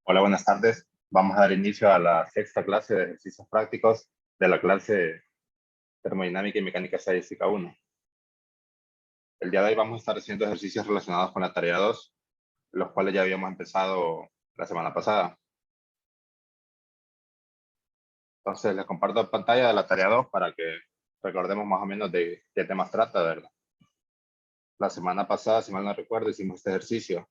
Hola, buenas tardes. Vamos a dar inicio a la sexta clase de ejercicios prácticos de la clase Termodinámica y Mecánica Estadística 1. El día de hoy vamos a estar haciendo ejercicios relacionados con la tarea 2, los cuales ya habíamos empezado la semana pasada. Entonces, les comparto pantalla de la tarea 2 para que recordemos más o menos de qué temas trata, ¿verdad? La semana pasada, si mal no recuerdo, hicimos este ejercicio.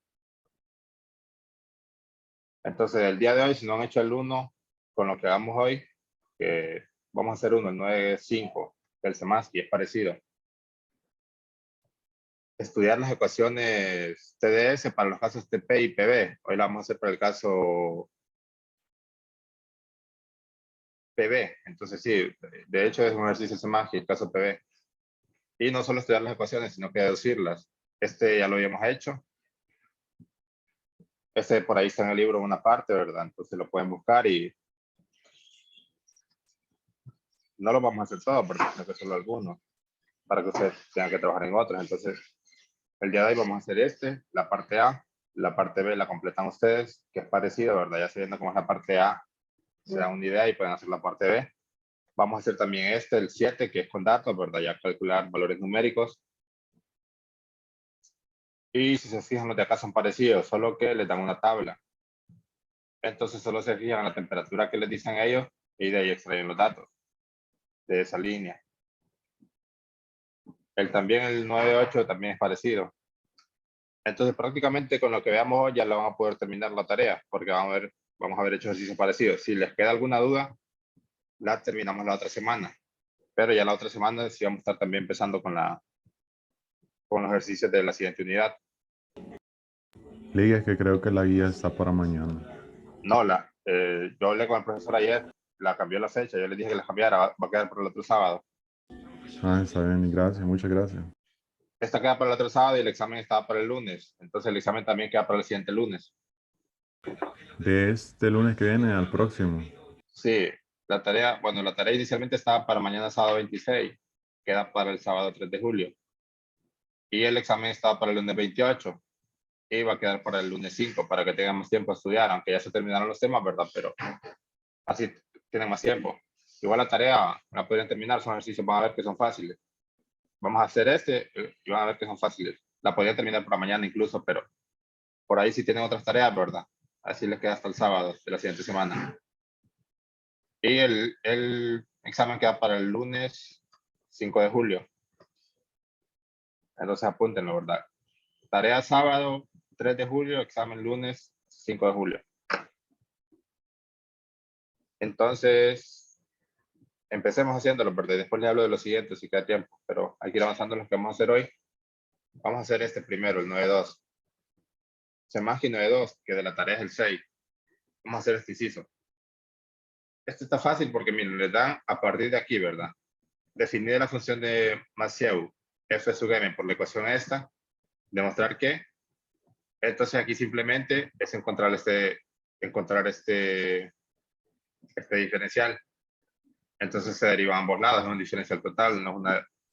Entonces, el día de hoy, si no han hecho el 1, con lo que hagamos hoy, que vamos a hacer uno, el 9.5 del Semaski, es parecido. Estudiar las ecuaciones TDS para los casos TP y PB. Hoy la vamos a hacer para el caso PB. Entonces, sí, de hecho es un ejercicio semántico, el caso PB. Y no solo estudiar las ecuaciones, sino que deducirlas. Este ya lo habíamos hecho. Este por ahí está en el libro una parte, ¿verdad? Entonces lo pueden buscar y no lo vamos a hacer todo, pero sino que solo algunos, para que ustedes tengan que trabajar en otros. Entonces, el día de hoy vamos a hacer la parte A, la parte B la completan ustedes, que es parecido, ¿verdad? Ya sabiendo cómo es la parte A, se dan una idea y pueden hacer la parte B. Vamos a hacer también el 7, que es con datos, ¿verdad? Ya calcular valores numéricos. Y si se fijan, los de acá son parecidos, solo que les dan una tabla. Entonces solo se fijan en la temperatura que les dicen ellos y de ahí extraen los datos de esa línea. El 9.8 también es parecido. Entonces prácticamente con lo que veamos hoy ya lo van a poder terminar la tarea, porque vamos a haber hecho ejercicios parecidos. Si les queda alguna duda, la terminamos la otra semana. Pero ya la otra semana sí vamos a estar también empezando con los ejercicios de la siguiente unidad. Liga, es que creo que la guía está para mañana. No, yo hablé con el profesor ayer, la cambió la fecha, yo le dije que la cambiara, va a quedar para el otro sábado. Ah, está bien, gracias, muchas gracias. Esta queda para el otro sábado y el examen estaba para el lunes, entonces el examen también queda para el siguiente lunes. De este lunes que viene al próximo. Sí, la tarea inicialmente estaba para mañana sábado 26, queda para el sábado 3 de julio. Y el examen estaba para el lunes 28 y va a quedar para el lunes 5 para que tengan más tiempo a estudiar, aunque ya se terminaron los temas, ¿verdad? Pero así tienen más tiempo. Igual la tarea la podrían terminar, son ejercicios, van a ver que son fáciles. Vamos a hacer y van a ver que son fáciles. La podría terminar para mañana incluso, pero por ahí sí tienen otras tareas, ¿verdad? Así les queda hasta el sábado de la siguiente semana. Y el examen queda para el lunes 5 de julio. Entonces apúntenlo, ¿verdad? Tarea sábado 3 de julio, examen lunes 5 de julio. Entonces, empecemos haciéndolo, ¿verdad? Después les hablo de lo siguiente si queda tiempo, pero hay que ir avanzando en lo que vamos a hacer hoy. Vamos a hacer este primero, el 9.2. Semántico 9.2, que de la tarea es el 6. Vamos a hacer este inciso. Este está fácil porque, miren, les dan a partir de aquí, ¿verdad? Definir la función de Massieu, f sub m por la ecuación esta, demostrar que, entonces aquí simplemente es encontrar este diferencial. Entonces se deriva a ambos lados, es un diferencial total, no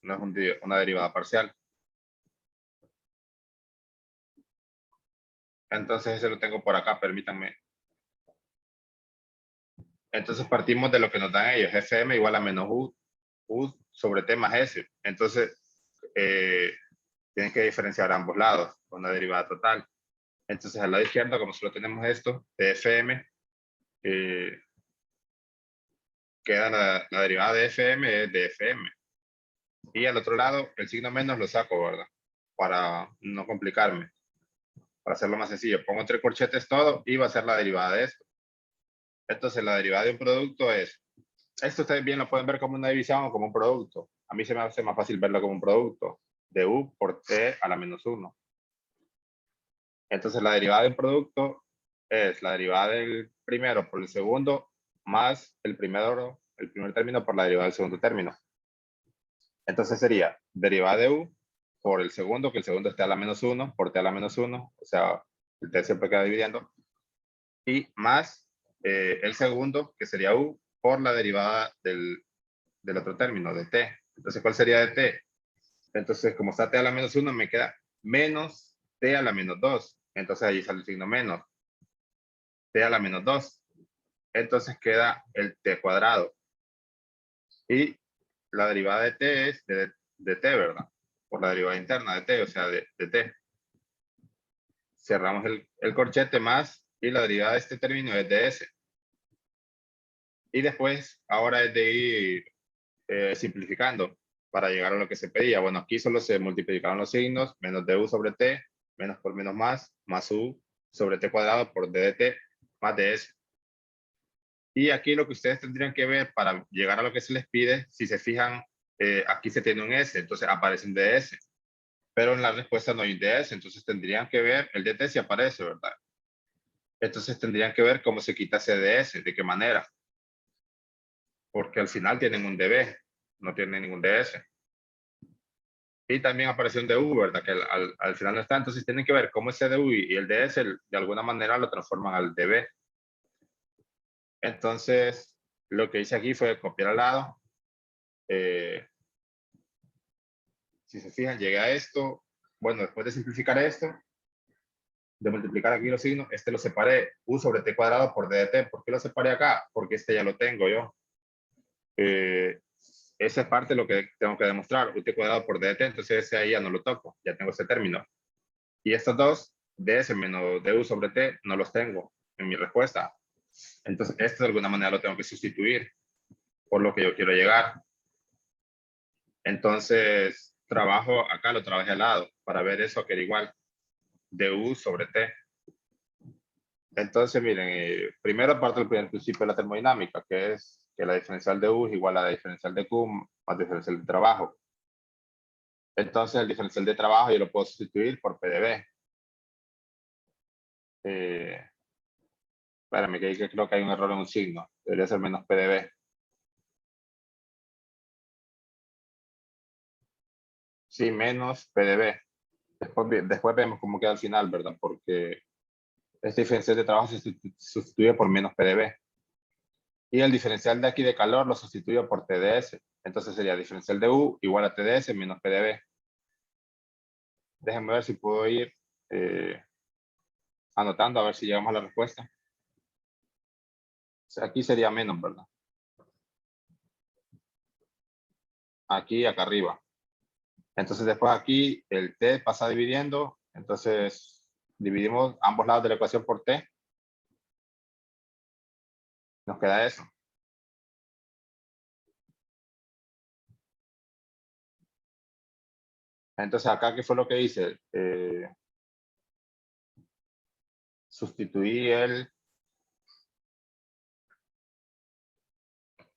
es una derivada parcial. Entonces ese lo tengo por acá, permítanme. Entonces partimos de lo que nos dan ellos, fm igual a menos u sobre t más s. Entonces tienen que diferenciar a ambos lados, una derivada total. Entonces al lado izquierdo, como solo tenemos esto, de fm, queda la derivada de fm es de fm. Y al otro lado, el signo menos lo saco, ¿verdad? Para no complicarme, para hacerlo más sencillo. Pongo entre corchetes todo y va a ser la derivada de esto. Entonces la derivada de un producto esto ustedes bien lo pueden ver como una división o como un producto. A mí se me hace más fácil verlo como un producto, de u por t a la menos 1. Entonces la derivada de un producto es la derivada del primero por el segundo más el primer término por la derivada del segundo término. Entonces sería derivada de u por el segundo, que el segundo esté a la menos 1, por t a la menos 1, o sea, el t siempre queda dividiendo, y más el segundo, que sería u, por la derivada del otro término, de t. Entonces, ¿cuál sería de t? Entonces, como está t a la menos 1, me queda menos t a la menos 2. Entonces, ahí sale el signo menos. t a la menos 2. Entonces queda el t cuadrado. Y la derivada de t es de t, ¿verdad? Por la derivada interna de t, o sea, de t. Cerramos el corchete más y la derivada de este término es de s. Y después, ahora es de ir simplificando para llegar a lo que se pedía. Bueno, aquí solo se multiplicaron los signos, menos du sobre t, menos por menos más u sobre t cuadrado por d de t, más ds. Y aquí lo que ustedes tendrían que ver para llegar a lo que se les pide, si se fijan, aquí se tiene un s, entonces aparece un ds. Pero en la respuesta no hay un ds, entonces tendrían que ver el dt si aparece, ¿verdad? Entonces tendrían que ver cómo se quita ese ds, de qué manera. Porque al final tienen un db, no tienen ningún ds. Y también apareció un du, ¿verdad? Que al final no está. Entonces tienen que ver cómo ese du y el ds de alguna manera lo transforman al db. Entonces, lo que hice aquí fue copiar al lado. Si se fijan, llegué a esto. Bueno, después de simplificar esto, de multiplicar aquí los signos, este lo separé u sobre t cuadrado por d de t. ¿Por qué lo separé acá? Porque este ya lo tengo yo. Esa es parte de lo que tengo que demostrar, u t cuadrado por d de t. Entonces ese ahí ya no lo toco, ya tengo ese término. Y estos dos, ds menos du sobre t, no los tengo en mi respuesta. Entonces, esto de alguna manera lo tengo que sustituir por lo que yo quiero llegar. Entonces, trabajo acá, lo trabajé al lado para ver eso que era igual. Du sobre t. Entonces, miren, primero parte del primer principio de la termodinámica, que es que la diferencial de U es igual a la diferencial de Q más diferencial de trabajo. Entonces, el diferencial de trabajo yo lo puedo sustituir por PdV. Espérame, que creo que hay un error en un signo. Debería ser menos PdV. Sí, menos PdV. Después vemos cómo queda al final, ¿verdad? Porque este diferencial de trabajo se sustituye por menos PdV. Y el diferencial de aquí de calor lo sustituyo por TdS. Entonces sería diferencial de U igual a TdS menos PdV. Déjenme ver si puedo ir anotando a ver si llegamos a la respuesta. O sea, aquí sería menos, ¿verdad? Aquí, acá arriba. Entonces después aquí el T pasa dividiendo. Entonces dividimos ambos lados de la ecuación por T. Nos queda eso. Entonces acá, ¿qué fue lo que hice? Sustituí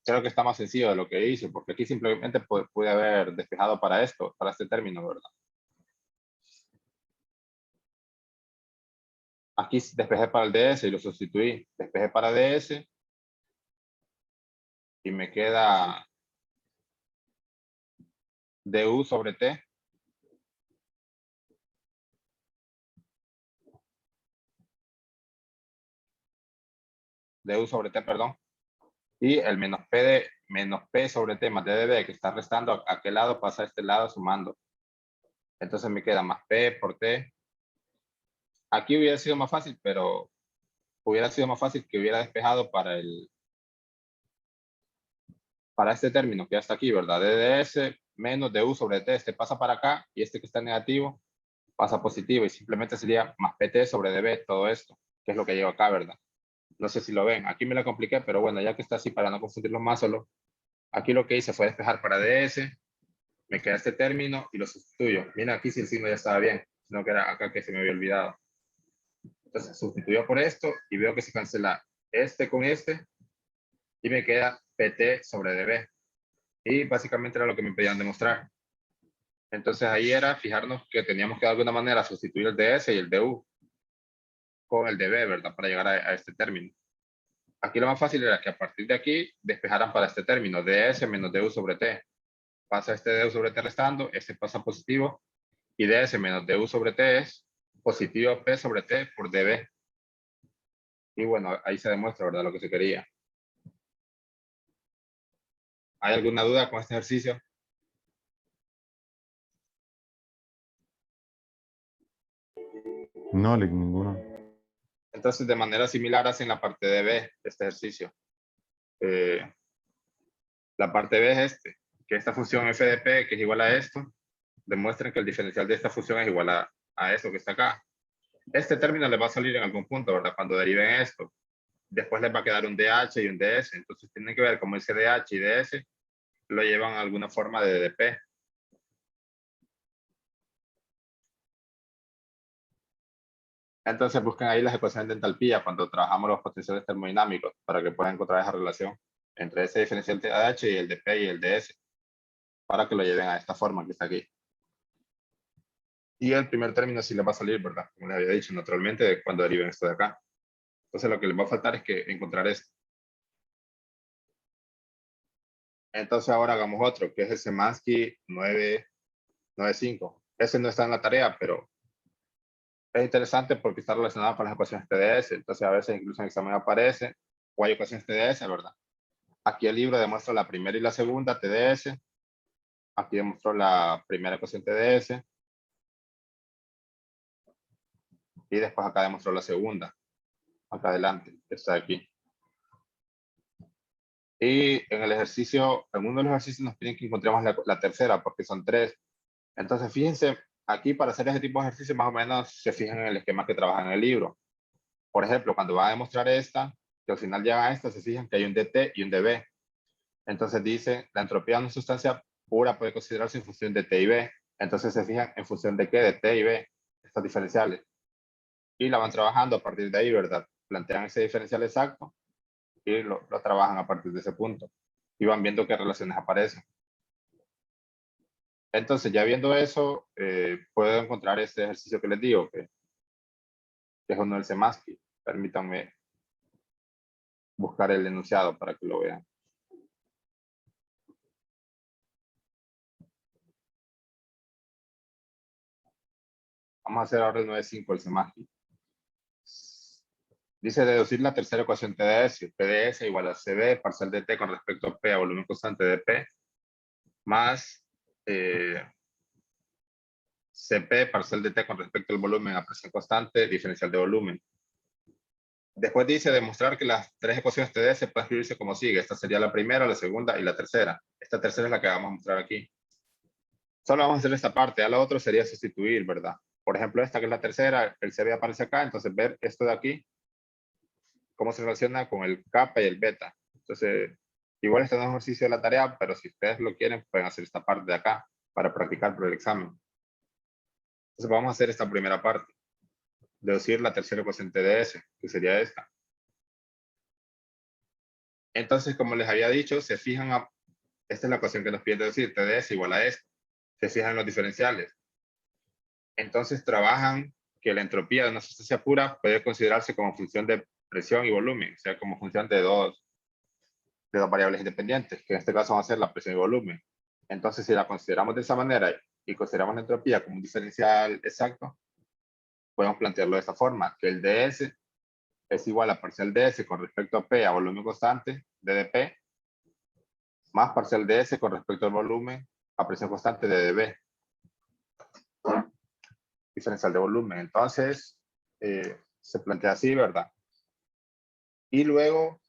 creo que está más sencillo de lo que hice, porque aquí simplemente pude haber despejado para esto, para este término, ¿verdad? Aquí despejé para el ds y lo sustituí. Despejé para ds y me queda du sobre t. Du sobre t, perdón. Y el menos p sobre t más ddb que está restando a aquel lado pasa a este lado sumando. Entonces me queda más p por t. Aquí hubiera sido más fácil, pero hubiera sido más fácil que hubiera despejado para este término que ya está aquí, ¿verdad? dds menos du sobre t. Este pasa para acá y este que está negativo pasa positivo y simplemente sería más pt sobre db todo esto, que es lo que llevo acá, ¿verdad? No sé si lo ven. Aquí me lo compliqué, pero bueno, ya que está así para no confundirlo más solo, aquí lo que hice fue despejar para ds, me queda este término y lo sustituyo. Mira aquí si el signo ya estaba bien, sino que era acá que se me había olvidado. Entonces sustituyo por esto y veo que se cancela este con este y me queda pt sobre db. Y básicamente era lo que me pedían demostrar. Entonces ahí era fijarnos que teníamos que de alguna manera sustituir el ds y el du con el db, ¿verdad? Para llegar a este término. Aquí lo más fácil era que a partir de aquí despejaran para este término, ds menos du sobre t. Pasa este du sobre t restando, este pasa positivo, y ds menos du sobre t es positivo p sobre t por db. Y bueno, ahí se demuestra, ¿verdad? Lo que se quería. ¿Hay alguna duda con este ejercicio? No, ninguna. Entonces, de manera similar hacen la parte de B, este ejercicio. La parte B es que esta función f de p, que es igual a esto, demuestren que el diferencial de esta función es igual a esto que está acá. Este término les va a salir en algún punto, ¿verdad? Cuando deriven esto. Después les va a quedar un dh y un ds. Entonces tienen que ver cómo ese dh y ds lo llevan a alguna forma de dp. Entonces busquen ahí las ecuaciones de entalpía cuando trabajamos los potenciales termodinámicos para que puedan encontrar esa relación entre ese diferencial de dh y el dp y el ds para que lo lleven a esta forma que está aquí. Y el primer término sí les va a salir, ¿verdad? Como les había dicho, naturalmente cuando deriven esto de acá. Entonces lo que les va a faltar es que encontrar esto. Entonces ahora hagamos otro, que es el Szymanski 995. Ese no está en la tarea, pero es interesante porque está relacionado con las ecuaciones TDS. Entonces a veces incluso en el examen aparece, o hay ecuaciones TDS, ¿verdad? Aquí el libro demuestra la primera y la segunda TDS. Aquí demostró la primera ecuación TDS. Y después acá demostró la segunda. Acá adelante, está aquí. Y en el ejercicio, en uno de los ejercicios nos piden que encontremos la tercera, porque son 3. Entonces, fíjense, aquí para hacer ese tipo de ejercicios, más o menos se fijan en el esquema que trabaja en el libro. Por ejemplo, cuando va a demostrar esta, que al final llega a esta, se fijan que hay un dt y un db. Entonces dice, la entropía de una sustancia pura puede considerarse en función de t y b. Entonces se fijan en función de qué, de t y b, estas diferenciales. Y la van trabajando a partir de ahí, ¿verdad? Plantean ese diferencial exacto y lo trabajan a partir de ese punto. Y van viendo qué relaciones aparecen. Entonces, ya viendo eso, puedo encontrar este ejercicio que les digo, que es uno del Szymanski. Permítanme buscar el enunciado para que lo vean. Vamos a hacer ahora el 9.5, el Szymanski. Dice deducir la tercera ecuación TDS. PDS igual a CB, parcial de T con respecto a P, a volumen constante de P, más CP, parcial de T con respecto al volumen a presión constante, diferencial de volumen. Después dice demostrar que las tres ecuaciones TDS pueden escribirse como sigue. Esta sería la primera, la segunda y la tercera. Esta tercera es la que vamos a mostrar aquí. Solo vamos a hacer esta parte. A la otra sería sustituir, ¿verdad? Por ejemplo, esta que es la tercera, el CB aparece acá. Entonces, ver esto de aquí, cómo se relaciona con el kappa y el beta. Entonces, igual este no es un ejercicio de la tarea, pero si ustedes lo quieren, pueden hacer esta parte de acá para practicar por el examen. Entonces, vamos a hacer esta primera parte. Deducir la tercera ecuación TDS, que sería esta. Entonces, como les había dicho, se fijan a, esta es la ecuación que nos pide decir, TDS igual a esto. Se fijan en los diferenciales. Entonces trabajan que la entropía de una sustancia pura puede considerarse como función de presión y volumen, o sea, como función de dos variables independientes, que en este caso van a ser la presión y volumen. Entonces, si la consideramos de esa manera y consideramos la entropía como un diferencial exacto, podemos plantearlo de esta forma, que el ds es igual a parcial ds con respecto a P a volumen constante, ddP, más parcial ds con respecto al volumen a presión constante, ddB. Diferencial de volumen. Entonces, se plantea así, ¿verdad? Y luego,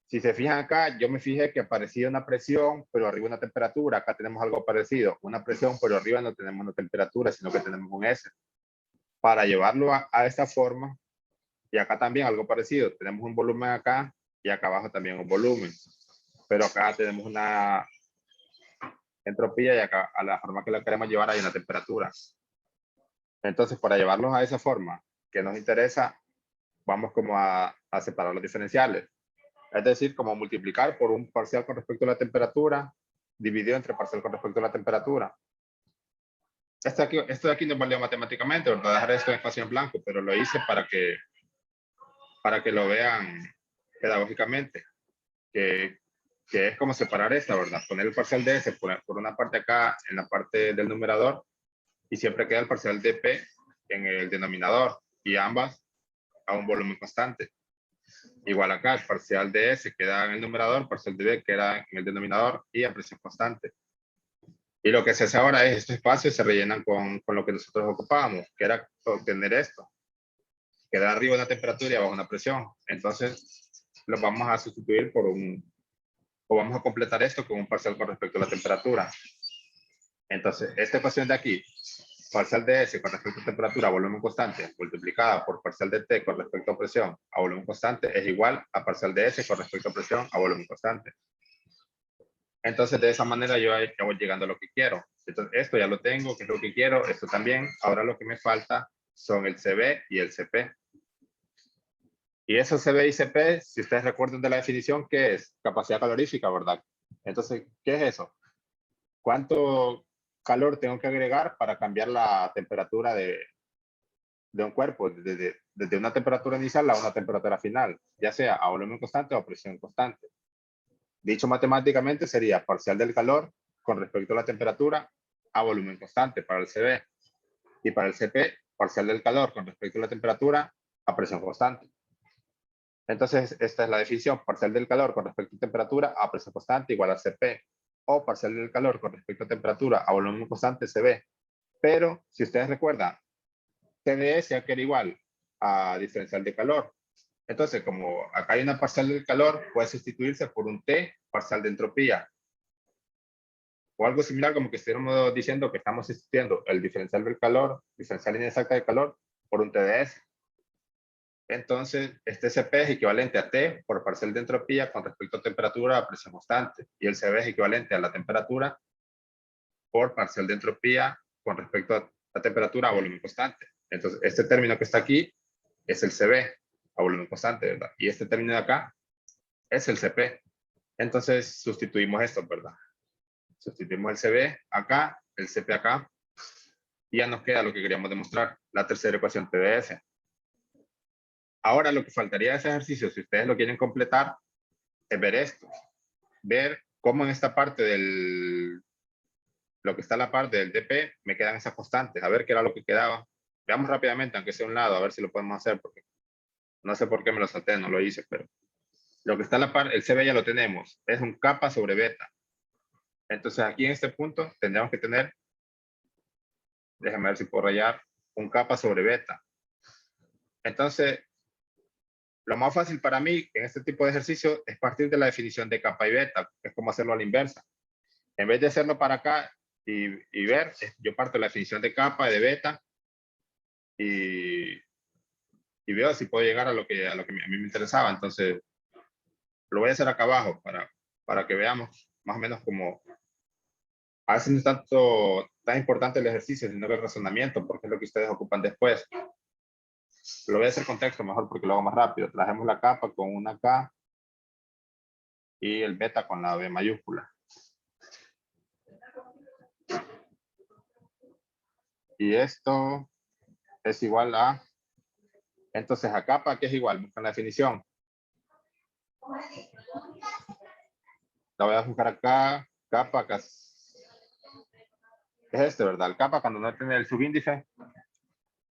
si se fijan acá, yo me fijé que aparecía una presión, pero arriba una temperatura. Acá tenemos algo parecido. Una presión, pero arriba no tenemos una temperatura, sino que tenemos un S. Para llevarlo a esta forma, y acá también algo parecido. Tenemos un volumen acá y acá abajo también un volumen. Pero acá tenemos una entropía y acá a la forma que la queremos llevar hay una temperatura. Entonces, para llevarlos a esa forma que nos interesa, vamos como a separar los diferenciales. Es decir, como multiplicar por un parcial con respecto a la temperatura, dividido entre parcial con respecto a la temperatura. Esto de aquí no valió matemáticamente, ¿verdad? Dejar esto en espacio en blanco, pero lo hice para que lo vean pedagógicamente, que es como separar esta, ¿verdad? Poner el parcial de S por una parte acá en la parte del numerador y siempre queda el parcial de P en el denominador y ambas a un volumen constante. Igual acá, el parcial de S queda en el numerador, parcial de B queda en el denominador y a presión constante. Y lo que se hace ahora es estos espacios se rellenan con lo que nosotros ocupábamos, que era obtener esto. Queda arriba una temperatura y abajo una presión. Entonces, lo vamos a sustituir por o vamos a completar esto con un parcial con respecto a la temperatura. Entonces, esta ecuación de aquí, parcial de S con respecto a temperatura a volumen constante, multiplicada por parcial de T con respecto a presión a volumen constante, es igual a parcial de S con respecto a presión a volumen constante. Entonces, de esa manera yo ya voy llegando a lo que quiero. Entonces, esto ya lo tengo, que es lo que quiero, esto también. Ahora lo que me falta son el CB y el CP. Y esos CB y CP, si ustedes recuerdan de la definición, ¿qué es? Capacidad calorífica, ¿verdad? Entonces, ¿qué es eso? ¿Cuánto calor tengo que agregar para cambiar la temperatura de un cuerpo desde una temperatura inicial a una temperatura final, ya sea a volumen constante o a presión constante? Dicho matemáticamente sería parcial del calor con respecto a la temperatura a volumen constante para el CB, y para el CP, parcial del calor con respecto a la temperatura a presión constante. Entonces, esta es la definición: parcial del calor con respecto a temperatura a presión constante igual a CP, o parcial del calor con respecto a temperatura a volumen constante CB. Pero, si ustedes recuerdan, TDS ya que era igual a diferencial de calor. Entonces, como acá hay una parcial del calor, puede sustituirse por un T parcial de entropía. O algo similar, como que estuviéramos diciendo que estamos sustituyendo el diferencial del calor, diferencial inexacta de calor, por un TDS. Entonces, este CP es equivalente a T por parcial de entropía con respecto a temperatura a presión constante. Y el CB es equivalente a la temperatura por parcial de entropía con respecto a temperatura a volumen constante. Entonces, este término que está aquí es el CB a volumen constante, ¿verdad? Y este término de acá es el CP. Entonces, sustituimos esto, ¿verdad? Sustituimos el CB acá, el CP acá, y ya nos queda lo que queríamos demostrar, la tercera ecuación TDS. Ahora lo que faltaría de ese ejercicio, si ustedes lo quieren completar, es ver esto. Ver cómo en esta parte lo que está a la parte del DP, me quedan esas constantes. A ver qué era lo que quedaba. Veamos rápidamente, aunque sea un lado, a ver si lo podemos hacer, porque no sé por qué me lo salté, no lo hice, pero lo que está a la par, el CB ya lo tenemos, es un kappa sobre beta. Entonces aquí en este punto tendríamos que tener, déjame ver si puedo rayar, un kappa sobre beta. Entonces, lo más fácil para mí en este tipo de ejercicio es partir de la definición de kappa y beta, que es como hacerlo a la inversa. En vez de hacerlo para acá y ver, yo parto de la definición de kappa y de beta y veo si puedo llegar a lo que a mí me interesaba. Entonces, lo voy a hacer acá abajo para que veamos más o menos cómo. A veces no es tan importante el ejercicio, sino el razonamiento, porque es lo que ustedes ocupan después. Lo voy a hacer con texto mejor porque lo hago más rápido. Trajemos la capa con una K y el beta con la B mayúscula. Y esto es igual a, entonces a capa, que es igual, buscan la definición. La voy a buscar acá, capa, acá. Es este, ¿verdad? El capa cuando no tiene el subíndice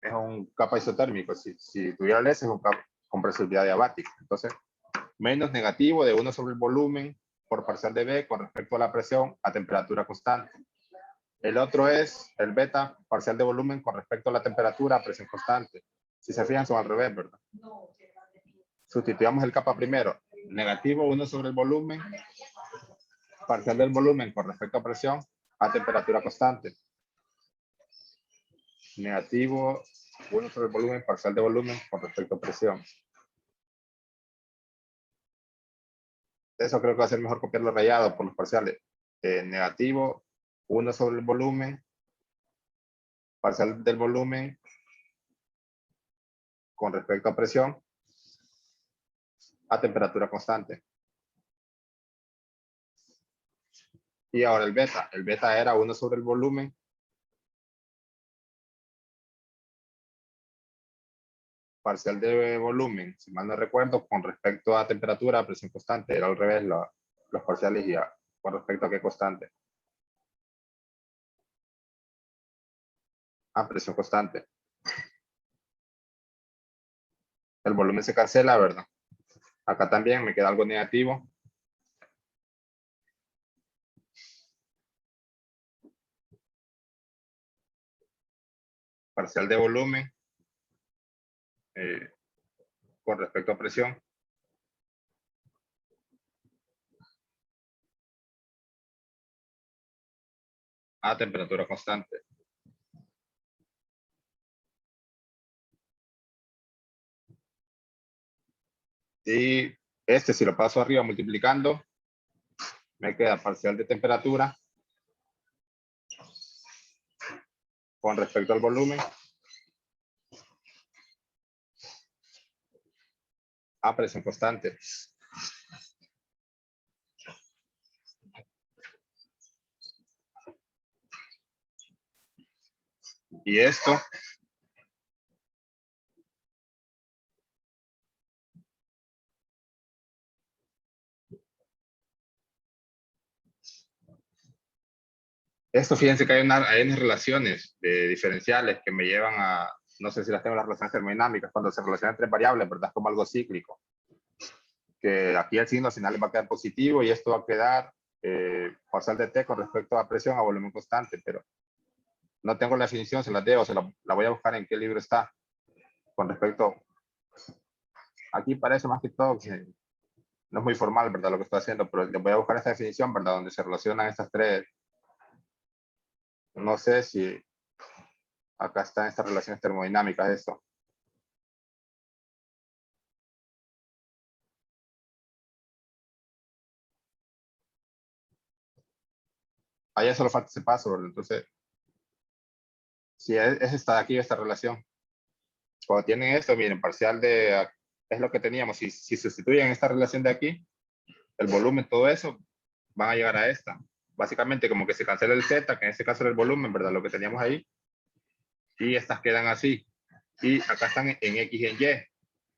es un capa isotérmico. Si tuviera el S es un capa con compresibilidad diabática. Entonces, menos negativo de 1 sobre el volumen por parcial de B con respecto a la presión a temperatura constante. El otro es el beta parcial de volumen con respecto a la temperatura a presión constante. Si se fijan son al revés, ¿verdad? Sustituyamos el kappa primero. Negativo 1 sobre el volumen parcial del volumen con respecto a presión a temperatura constante. Negativo 1 sobre el volumen parcial de volumen con respecto a presión. Eso creo que va a ser mejor copiarlo rayado por los parciales. Negativo 1 sobre el volumen parcial del volumen con respecto a presión a temperatura constante. Y ahora el beta era 1 sobre el volumen parcial de volumen, si mal no recuerdo, con respecto a temperatura a presión constante. Era al revés los parciales y con respecto a qué constante. A presión constante. El volumen se cancela, ¿verdad? Acá también me queda algo negativo. parcial de volumen con respecto a presión. A temperatura constante. Y este, si lo paso arriba multiplicando, me queda parcial de temperatura con respecto al volumen a presión constante. Y esto fíjense que hay unas relaciones diferenciales que me llevan a, no sé si las tengo, las relaciones termodinámicas, cuando se relacionan tres variables, ¿verdad? Como algo cíclico. Que aquí el signo final va a quedar positivo y esto va a quedar parcial de T con respecto a presión a volumen constante, pero no tengo la definición, se las debo, la voy a buscar en qué libro está. Con respecto, aquí parece más que todo que no es muy formal, ¿verdad? Lo que estoy haciendo, pero les voy a buscar esta definición, ¿verdad? Donde se relacionan estas tres. No sé si acá están estas relaciones termodinámicas, esto. Allá solo falta ese paso, ¿verdad? Entonces, si es esta de aquí, esta relación. Cuando tienen esto, miren, parcial de, es lo que teníamos. Si sustituyen esta relación de aquí, el volumen, todo eso, van a llegar a esta. Básicamente, como que se cancela el Z, que en este caso era el volumen, ¿verdad? Lo que teníamos ahí. Y estas quedan así. Y acá están en X y en Y,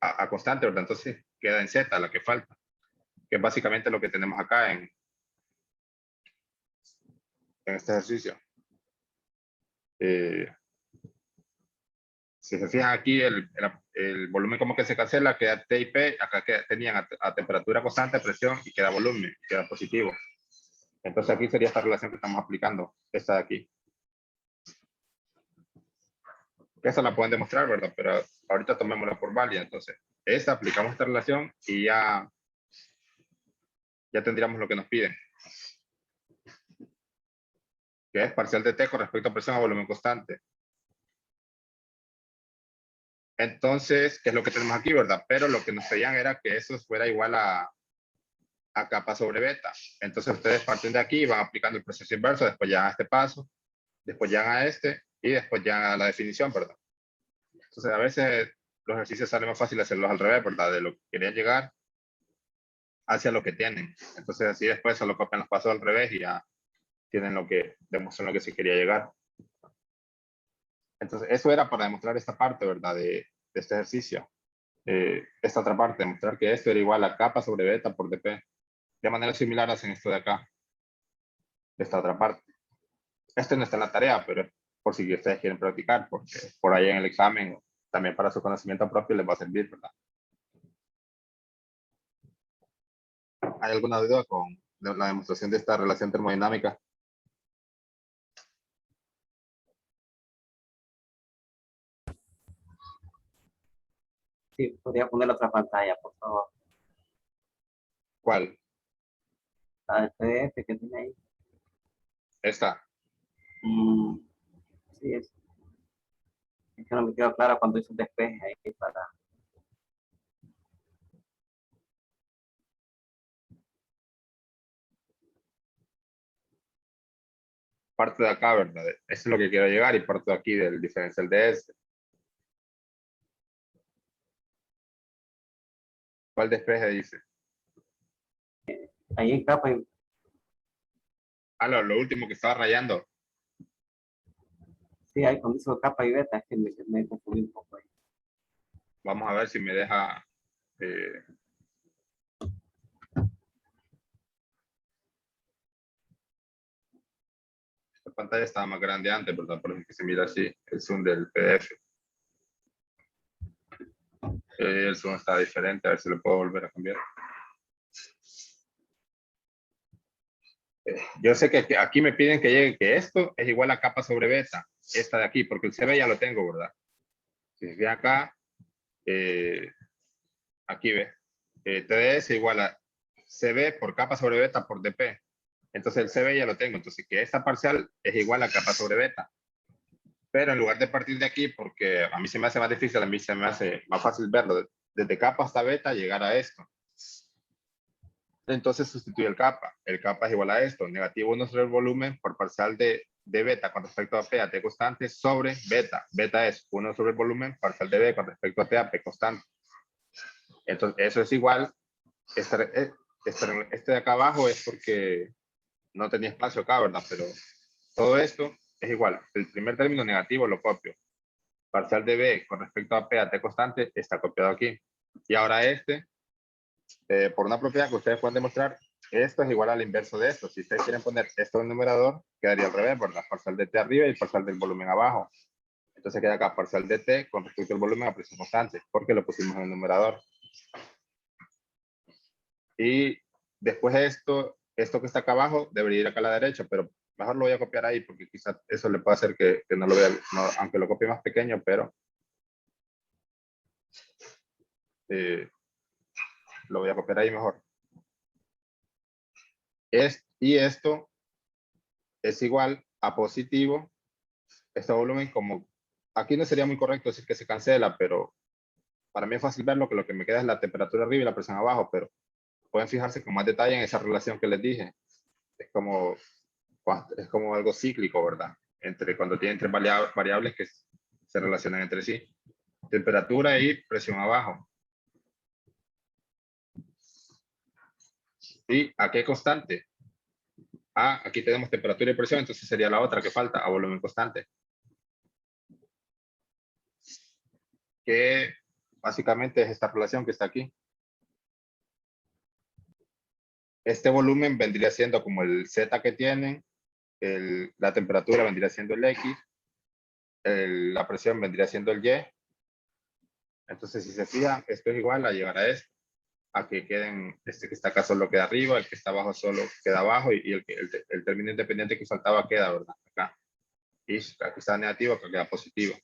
a constante, ¿verdad? Entonces queda en Z la que falta, que es básicamente lo que tenemos acá en este ejercicio. Si se fijan aquí, el volumen como que se cancela, queda T y P, acá tenían a temperatura constante, presión, y queda volumen, queda positivo. Entonces aquí sería esta relación que estamos aplicando, esta de aquí. Esa la pueden demostrar, ¿verdad? Pero ahorita tomémosla por válida. Entonces, esta aplicamos esta relación y ya tendríamos lo que nos piden. Que es parcial de T con respecto a presión a volumen constante. Entonces, ¿qué es lo que tenemos aquí, verdad? Pero lo que nos pedían era que eso fuera igual a capa sobre beta. Entonces, ustedes parten de aquí y van aplicando el proceso inverso, después ya a este paso, después ya a este y después ya a la definición, ¿verdad? Entonces, a veces los ejercicios salen más fácil hacerlos al revés, ¿verdad? De lo que querían llegar hacia lo que tienen. Entonces, así después solo copian los pasos al revés y ya tienen lo que demuestran lo que se quería llegar. Entonces, eso era para demostrar esta parte, ¿verdad? De este ejercicio. Esta otra parte, demostrar que esto era igual a capa sobre beta por dp. De manera similar hacen esto de acá, esta otra parte. Esto no está en la tarea, pero por si ustedes quieren practicar, porque por ahí en el examen, también para su conocimiento propio les va a servir, ¿verdad? ¿Hay alguna duda con la demostración de esta relación termodinámica? Sí, podría poner otra pantalla, por favor. ¿Cuál? La del PDF que tiene ahí. Esta. Sí, es que no me quedó claro cuando hice un despeje ahí para... Parte de acá, ¿verdad? Eso es lo que quiero llegar y parte de aquí del diferencial de este. ¿Cuál despeje dice? Ahí en capa, Ah, lo último que estaba rayando. sí, ahí cuando hizo capa y beta, es que me confundí un poco ahí. Vamos a ver si me deja. Esta pantalla estaba más grande antes, ¿verdad? Por eso que se mira así, el zoom del PDF. El zoom está diferente, a ver si lo puedo volver a cambiar. Yo sé que aquí me piden que llegue, que esto es igual a kappa sobre beta, esta de aquí, porque el CB ya lo tengo, ¿verdad? Si se fija acá, aquí ve, TDS igual a CB por kappa sobre beta por DP. Entonces el CB ya lo tengo, entonces que esta parcial es igual a kappa sobre beta. Pero en lugar de partir de aquí, porque a mí se me hace más difícil, a mí se me hace más fácil verlo, desde kappa hasta beta llegar a esto. Entonces sustituye el kappa. El kappa es igual a esto, negativo 1 sobre el volumen por parcial de beta con respecto a P a T constante sobre beta. Beta es 1 sobre el volumen parcial de B con respecto a T a P constante. Entonces eso es igual, este de acá abajo es porque no tenía espacio acá, ¿verdad? Pero todo esto es igual. El primer término negativo lo copio. Parcial de B con respecto a P a T constante está copiado aquí. Y ahora por una propiedad que ustedes pueden demostrar, esto es igual al inverso de esto. Si ustedes quieren poner esto en el numerador, quedaría al revés, ¿verdad? Parcial de T arriba y parcial del volumen abajo. Entonces queda acá parcial de T con respecto al volumen a presión constante, porque lo pusimos en el numerador. Y después esto que está acá abajo debería ir acá a la derecha, pero mejor lo voy a copiar ahí porque quizás eso le puede hacer que no lo vea, aunque lo copie más pequeño, pero lo voy a copiar ahí mejor. Y esto es igual a positivo, este volumen como, aquí no sería muy correcto decir que se cancela, pero para mí es fácil verlo que lo que me queda es la temperatura arriba y la presión abajo, pero pueden fijarse con más detalle en esa relación que les dije. Es como algo cíclico, ¿verdad? Entre cuando tienen tres variables que se relacionan entre sí. Temperatura y presión abajo. ¿Y a qué constante? Ah, aquí tenemos temperatura y presión, entonces sería la otra que falta, a volumen constante. Que básicamente es esta relación que está aquí. Este volumen vendría siendo como el Z que tienen, la temperatura vendría siendo el X, la presión vendría siendo el Y. Entonces, si se fijan, esto es igual a llegar a esto, a que queden, este que está acá solo queda arriba, el que está abajo solo queda abajo, y el término independiente que faltaba queda, ¿verdad? Acá. Y aquí está negativo, acá queda positivo.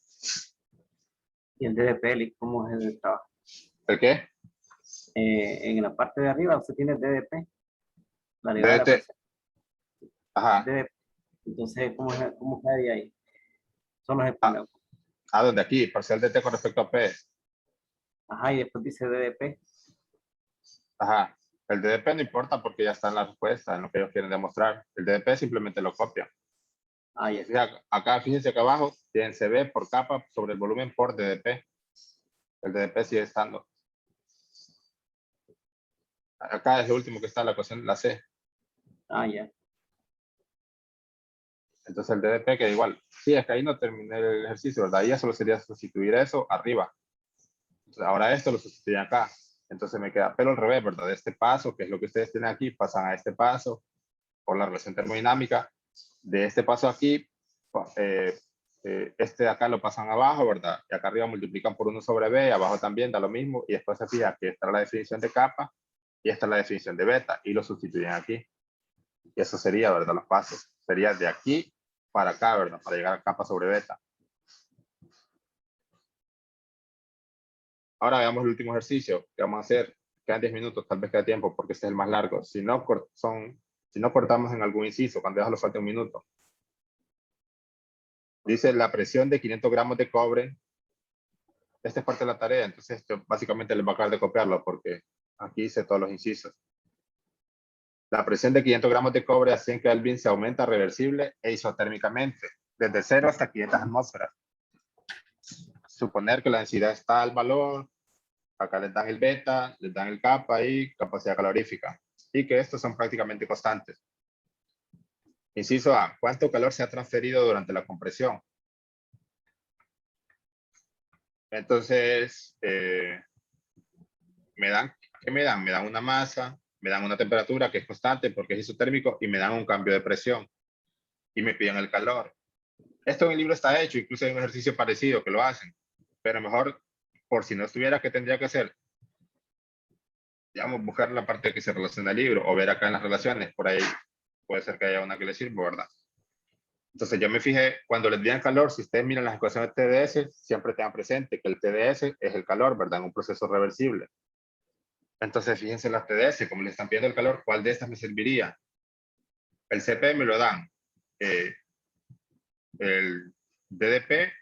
Y el DDP, ¿cómo es el trabajo? ¿El qué? En la parte de arriba usted tiene DDP, la derivada de la DDT. presión. Ajá. DDP. Entonces, ¿cómo quedaría ahí? Solo se Ah, pone. ¿dónde? Aquí, parcial de T con respecto a P. Ajá, y después dice DDP. Ajá. El DDP no importa porque ya está en la respuesta, en lo que ellos quieren demostrar. El DDP simplemente lo copia. Ah, ya. Acá, fíjense acá abajo, tienen CB por capa sobre el volumen por DDP. El DDP sigue estando. Acá es lo último que está, la ecuación, la C. Ah, ya. Entonces el DDP queda igual. Sí, es que ahí no terminé el ejercicio, ¿verdad? Ahí ya solo sería sustituir eso arriba. Entonces, ahora esto lo sustituyen acá. Entonces me queda pelo al revés, ¿verdad? De este paso, que es lo que ustedes tienen aquí, pasan a este paso por la relación termodinámica. De este paso aquí, este de acá lo pasan abajo, ¿verdad? Y acá arriba multiplican por 1 sobre B, abajo también da lo mismo, y después se fija que esta es la definición de capa y esta es la definición de beta, y lo sustituyen aquí. Y eso sería, ¿verdad? Los pasos. Sería de aquí para acá, ¿verdad? Para llegar a capa sobre beta. Ahora veamos el último ejercicio que vamos a hacer. Quedan 10 minutos, tal vez queda tiempo, porque este es el más largo. Si no cortamos en algún inciso, cuando ya solo falta un minuto. Dice la presión de 500 gramos de cobre. Esta es parte de la tarea, entonces esto básicamente les va a acabar de copiarlo, porque aquí hice todos los incisos. La presión de 500 gramos de cobre a 100 Kelvin se aumenta reversible e isotérmicamente, desde 0 hasta 500 atmósferas. Suponer que la densidad está al valor, acá les dan el beta, les dan el kappa y capacidad calorífica, y que estos son prácticamente constantes. Inciso A, ¿cuánto calor se ha transferido durante la compresión? Entonces, ¿qué me dan? Me dan una masa, me dan una temperatura que es constante porque es isotérmico y me dan un cambio de presión y me piden el calor. Esto en el libro está hecho, incluso hay un ejercicio parecido que lo hacen, pero mejor, por si no estuviera, ¿qué tendría que hacer? Digamos, buscar la parte que se relaciona al libro o ver acá en las relaciones, por ahí puede ser que haya una que le sirva, ¿verdad? Entonces yo me fijé, cuando les dieron calor, si ustedes miran las ecuaciones de TDS, siempre tengan presente que el TDS es el calor, ¿verdad? En un proceso reversible. Entonces fíjense las TDS, como les están pidiendo el calor, ¿cuál de estas me serviría? El CP me lo dan. El DDP,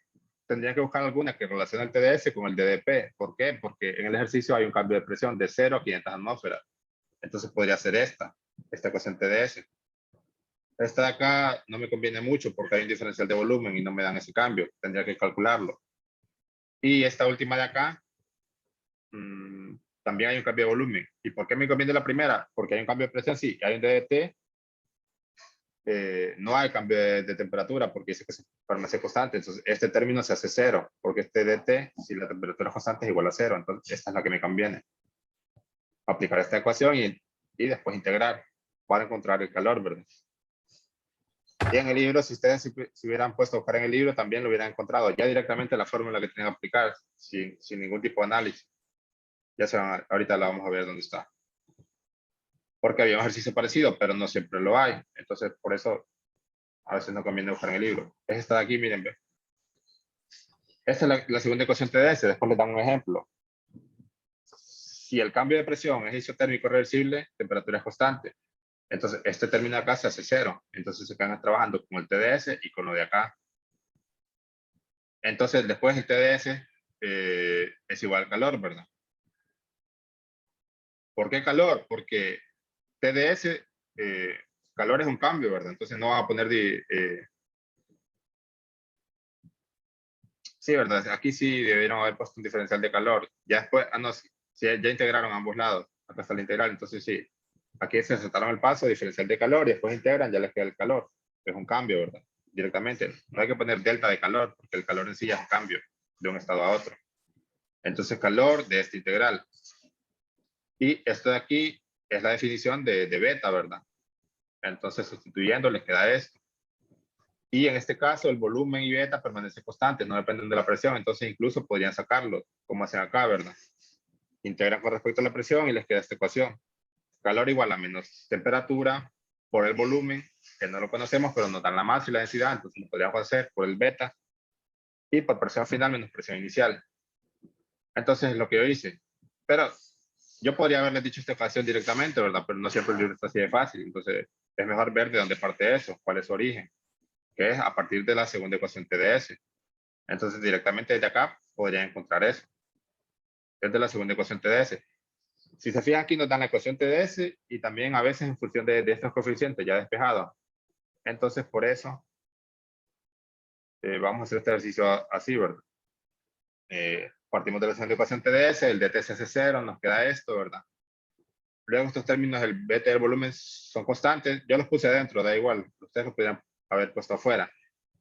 tendría que buscar alguna que relacione el TDS con el DDP. ¿Por qué? Porque en el ejercicio hay un cambio de presión de 0 a 500 atmósferas. Entonces podría ser esta ecuación TDS. Esta de acá no me conviene mucho porque hay un diferencial de volumen y no me dan ese cambio. Tendría que calcularlo. Y esta última de acá, también hay un cambio de volumen. ¿Y por qué me conviene la primera? Porque hay un cambio de presión, sí. Hay un DDT, no hay cambio de temperatura porque dice que se permanece constante. Entonces, este término se hace 0, porque este DT, si la temperatura es constante, es igual a 0. Entonces, esta es la que me conviene. Aplicar esta ecuación y después integrar para encontrar el calor, ¿verdad? Y en el libro, si ustedes se hubieran puesto a buscar en el libro, también lo hubieran encontrado ya directamente la fórmula que tienen que aplicar sin ningún tipo de análisis. Ya se van, ahorita la vamos a ver dónde está. Porque había un ejercicio parecido, pero no siempre lo hay. Entonces, por eso a veces no conviene buscar en el libro. Es esta de aquí, miren, ve. Esta es la segunda ecuación TDS. Después les dan un ejemplo. Si el cambio de presión es isotérmico reversible, temperatura es constante. Entonces, este término de acá se hace 0. Entonces, se quedan trabajando con el TDS y con lo de acá. Entonces, después el TDS es igual al calor, ¿verdad? ¿Por qué calor? Porque TDS, calor es un cambio, ¿verdad? Entonces, no vas a poner sí, ¿verdad? Aquí sí debieron haber puesto un diferencial de calor. Ya después, no, sí, ya integraron ambos lados. Acá está la integral, entonces sí. Aquí se saltaron el paso, diferencial de calor, y después integran, ya les queda el calor. Es un cambio, ¿verdad? Directamente. No hay que poner delta de calor, porque el calor en sí ya es un cambio de un estado a otro. Entonces, calor de esta integral. Y esto de aquí es la definición de beta, ¿verdad? Entonces, sustituyendo, les queda esto. Y en este caso, el volumen y beta permanecen constantes, no dependen de la presión. Entonces, incluso podrían sacarlo, como hacen acá, ¿verdad? Integran con respecto a la presión y les queda esta ecuación. Calor igual a menos temperatura por el volumen, que no lo conocemos, pero nos dan la masa y la densidad. Entonces, lo podríamos hacer por el beta. Y por presión final menos presión inicial. Entonces, lo que yo hice. Pero yo podría haberles dicho esta ecuación directamente, ¿verdad? Pero no siempre el libro está así de fácil. Entonces, es mejor ver de dónde parte eso, cuál es su origen, que es a partir de la segunda ecuación TDS. Entonces, directamente desde acá podría encontrar eso. Es de la segunda ecuación TDS. Si se fijan aquí nos dan la ecuación TDS y también a veces en función de estos coeficientes ya despejados. Entonces, por eso vamos a hacer este ejercicio así, ¿verdad? Partimos de la segunda ecuación TDS, el DT se hace 0, nos queda esto, ¿verdad? Luego estos términos, el BT y el volumen son constantes. Yo los puse adentro, da igual. Ustedes los podrían haber puesto afuera.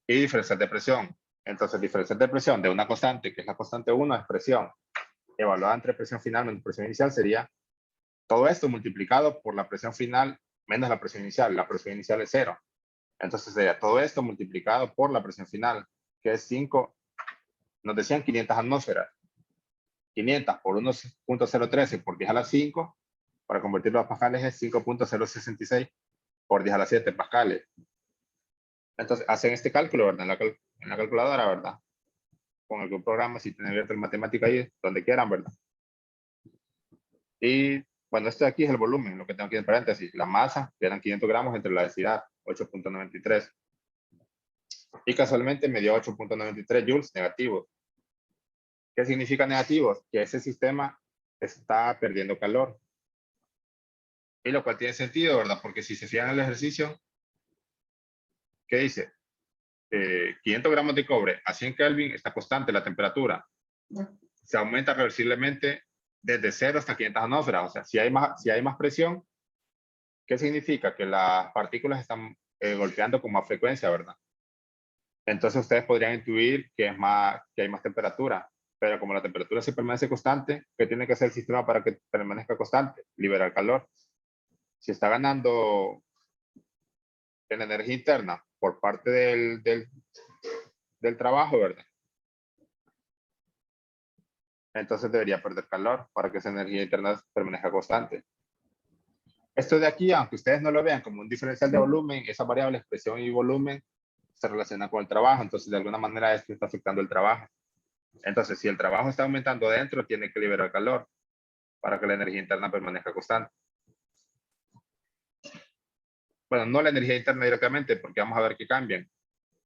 Y diferencial de presión. Entonces, diferencial de presión de una constante, que es la constante 1, es presión. Evaluada entre presión final menos presión inicial sería todo esto multiplicado por la presión final menos la presión inicial. La presión inicial es 0. Entonces sería todo esto multiplicado por la presión final, que es 5, nos decían 500 atmósferas. 500 por 1.013 por 10 a la 5, para convertirlo a pascales es 5.066 por 10 a la 7 pascales. Entonces hacen este cálculo, ¿verdad? En la calculadora, ¿verdad? Con algún programa, si tienen abierto el matemática ahí, donde quieran, ¿verdad? Y bueno, esto de aquí es el volumen, lo que tengo aquí en paréntesis. La masa, que eran 500 gramos entre la densidad, 8.93. Y casualmente me dio 8.93 joules negativos. ¿Qué significa negativos? Que ese sistema está perdiendo calor. Y lo cual tiene sentido, ¿verdad? Porque si se fijan en el ejercicio, ¿qué dice? 500 gramos de cobre a 100 Kelvin está constante la temperatura. Se aumenta reversiblemente desde 0 hasta 500 atmósferas. O sea, si hay más presión, ¿qué significa? Que las partículas están golpeando con más frecuencia, ¿verdad? Entonces ustedes podrían intuir que hay más temperatura. Pero como la temperatura se permanece constante, ¿qué tiene que hacer el sistema para que permanezca constante? Liberar calor. Si está ganando en energía interna por parte del trabajo, ¿verdad? Entonces debería perder calor para que esa energía interna permanezca constante. Esto de aquí, aunque ustedes no lo vean como un diferencial de volumen, esas variables, presión y volumen, se relacionan con el trabajo. Entonces, de alguna manera, esto está afectando el trabajo. Entonces, si el trabajo está aumentando dentro, tiene que liberar calor para que la energía interna permanezca constante. Bueno, no la energía interna directamente, porque vamos a ver que cambian,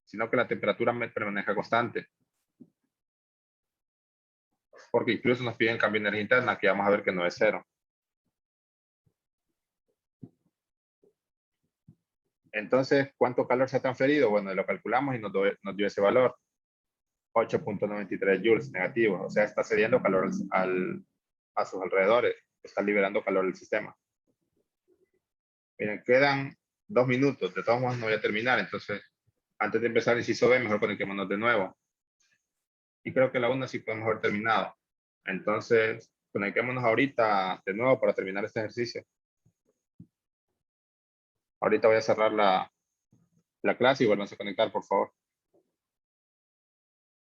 sino que la temperatura permanezca constante. Porque incluso nos piden cambio de energía interna, que vamos a ver que no es cero. Entonces, ¿cuánto calor se ha transferido? Bueno, lo calculamos y nos dio ese valor. 8.93 joules negativos. O sea, está cediendo calor a sus alrededores. Está liberando calor del sistema. Miren, quedan 2 minutos. De todos modos, no voy a terminar. Entonces, antes de empezar el inciso B, mejor conectémonos de nuevo. Y creo que la 1 sí podemos haber terminado. Entonces, conectémonos ahorita de nuevo para terminar este ejercicio. Ahorita voy a cerrar la clase y volvemos a conectar, por favor.